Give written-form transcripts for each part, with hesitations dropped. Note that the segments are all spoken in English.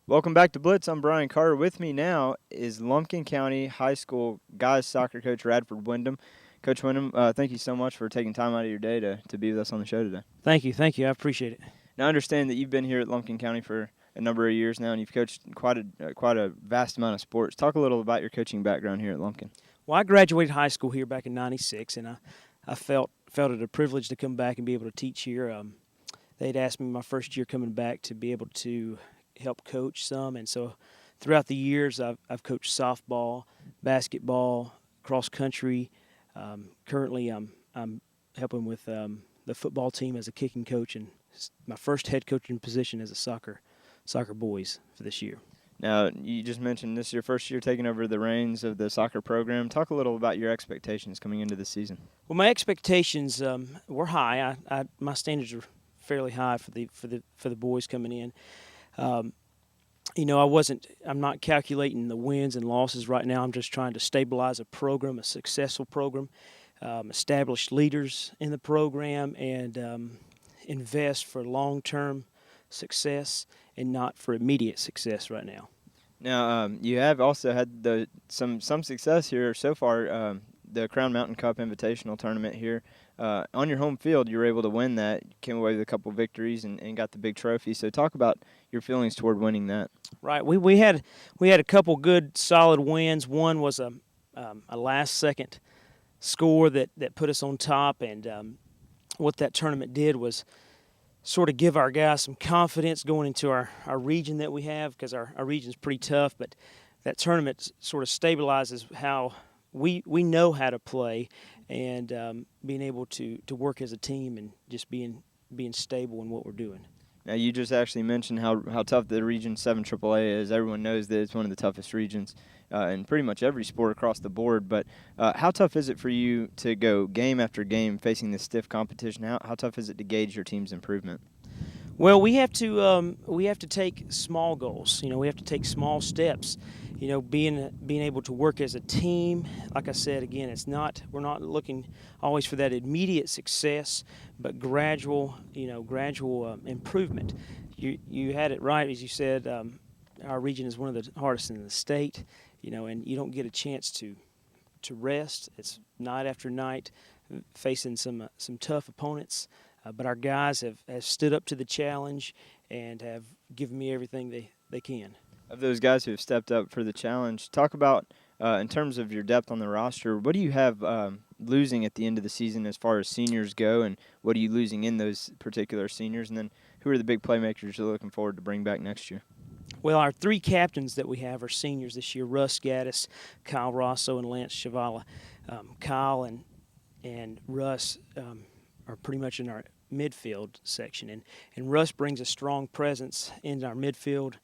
Welcome back to Blitz. I'm Brian Carter. With me now is Lumpkin County High School guys soccer coach Radford Windham. Coach Windham, thank you so much for taking time out of your day to be with us on the show today. Thank you. I appreciate it. Now, I understand that you've been here at Lumpkin County for a number of years now, and you've coached quite a vast amount of sports. Talk a little about your coaching background here at Lumpkin. Well, I graduated high school here back in '96, and I felt it a privilege to come back and be able to teach here. They'd asked me my first year coming back to be able to help coach some, and so throughout the years I've coached softball, basketball, cross country. Currently I'm helping with the football team as a kicking coach, and my first head coaching position as a soccer boys for this year. Now, you just mentioned this is your first year taking over the reins of the soccer program. Talk a little about your expectations coming into the season. Well, my expectations were high. My standards are fairly high for the boys coming in. I'm not calculating the wins and losses right now. I'm just trying to stabilize a program, a successful program, establish leaders in the program, and invest for long-term success and not for immediate success right now. Now, you have also had some success here so far. The Crown Mountain Cup Invitational Tournament here. On your home field, you were able to win that. You came away with a couple victories and got the big trophy. So talk about your feelings toward winning that. Right. We had a couple good, solid wins. One was a last-second score that put us on top, and what that tournament did was sort of give our guys some confidence going into our region that we have, because our region is pretty tough. But that tournament sort of stabilizes how we know how to play, and being able to work as a team and just being stable in what we're doing. Now, you just actually mentioned how tough the Region 7 AAA is. Everyone knows that it's one of the toughest regions in pretty much every sport across the board. But how tough is it for you to go game after game facing this stiff competition? How tough is it to gauge your team's improvement? Well, we have to take small goals. We have to take small steps. Being able to work as a team. Like I said again, we're not looking always for that immediate success, but gradual improvement. You had it right, as you said. Our region is one of the hardest in the state. And you don't get a chance to rest. It's night after night, facing some tough opponents. But our guys have stood up to the challenge and have given me everything they can. Of those guys who have stepped up for the challenge, talk about, in terms of your depth on the roster, what do you have losing at the end of the season as far as seniors go, and what are you losing in those particular seniors? And then who are the big playmakers you're looking forward to bring back next year? Well, our three captains that we have are seniors this year: Russ Gaddis, Kyle Rosso, and Lance Chavala. Kyle and Russ are pretty much in our midfield section, and Russ brings a strong presence in our midfield.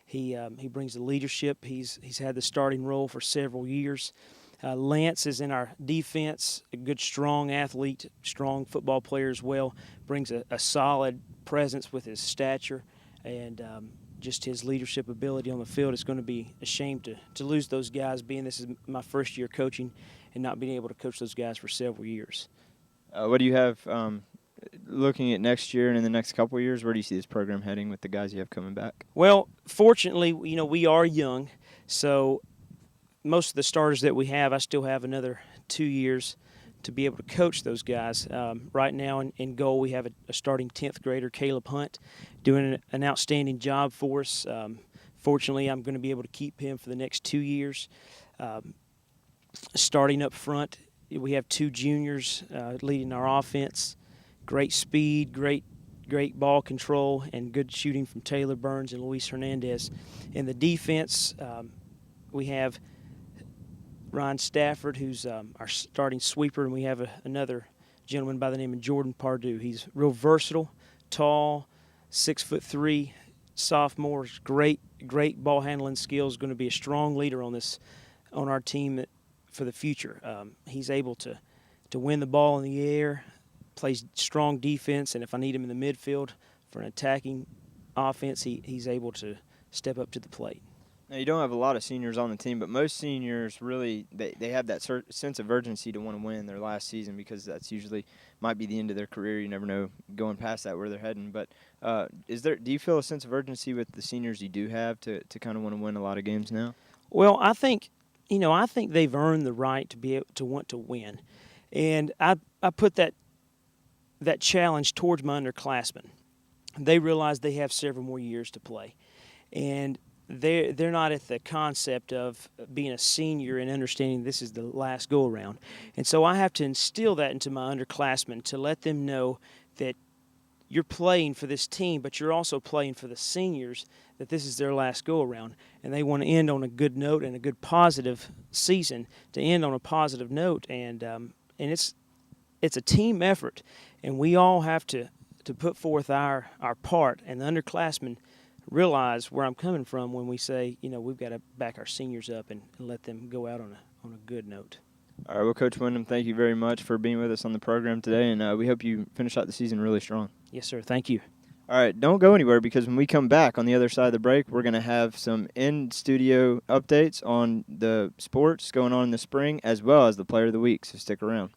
He brings the leadership. He's had the starting role for several years. Lance is in our defense, a good, strong athlete, strong football player as well. Brings a solid presence with his stature and just his leadership ability on the field. It's going to be a shame to lose those guys, being this is my first year coaching and not being able to coach those guys for several years. What do you have looking at next year and in the next couple of years? Where do you see this program heading with the guys you have coming back? Well, fortunately, we are young, so most of the starters that we have, I still have another 2 years to be able to coach those guys. Right now in goal, we have a starting 10th grader, Caleb Hunt, doing an outstanding job for us. Fortunately, I'm going to be able to keep him for the next 2 years. Starting up front, we have two juniors leading our offense. Great speed, great ball control, and good shooting from Taylor Burns and Luis Hernandez. In the defense, we have Ryan Stafford, who's our starting sweeper, and we have another gentleman by the name of Jordan Pardue. He's real versatile, tall, 6'3", sophomore, great ball handling skills. Going to be a strong leader on our team for the future. He's able to win the ball in the air, plays strong defense, and if I need him in the midfield for an attacking offense, he's able to step up to the plate. Now, you don't have a lot of seniors on the team, but most seniors really they have that sense of urgency to want to win their last season because that's usually might be the end of their career. You never know going past that where they're heading. But do you feel a sense of urgency with the seniors you do have to kind of want to win a lot of games now? Well, I think they've earned the right to be able to want to win, and I put that challenge towards my underclassmen. They realize they have several more years to play, and they're not at the concept of being a senior and understanding this is the last go around. And so I have to instill that into my underclassmen to let them know that you're playing for this team, but you're also playing for the seniors, that this is their last go around, and they want to end on a good note and a good positive season, to end on a positive note. And it's a team effort, and we all have to put forth our part, and the underclassmen realize where I'm coming from when we say, we've got to back our seniors up and let them go out on a good note. All right, well, Coach Windham, thank you very much for being with us on the program today, and we hope you finish out the season really strong. Yes, sir. Thank you. All right, don't go anywhere because when we come back on the other side of the break, we're going to have some in-studio updates on the sports going on in the spring as well as the Player of the Week, so stick around.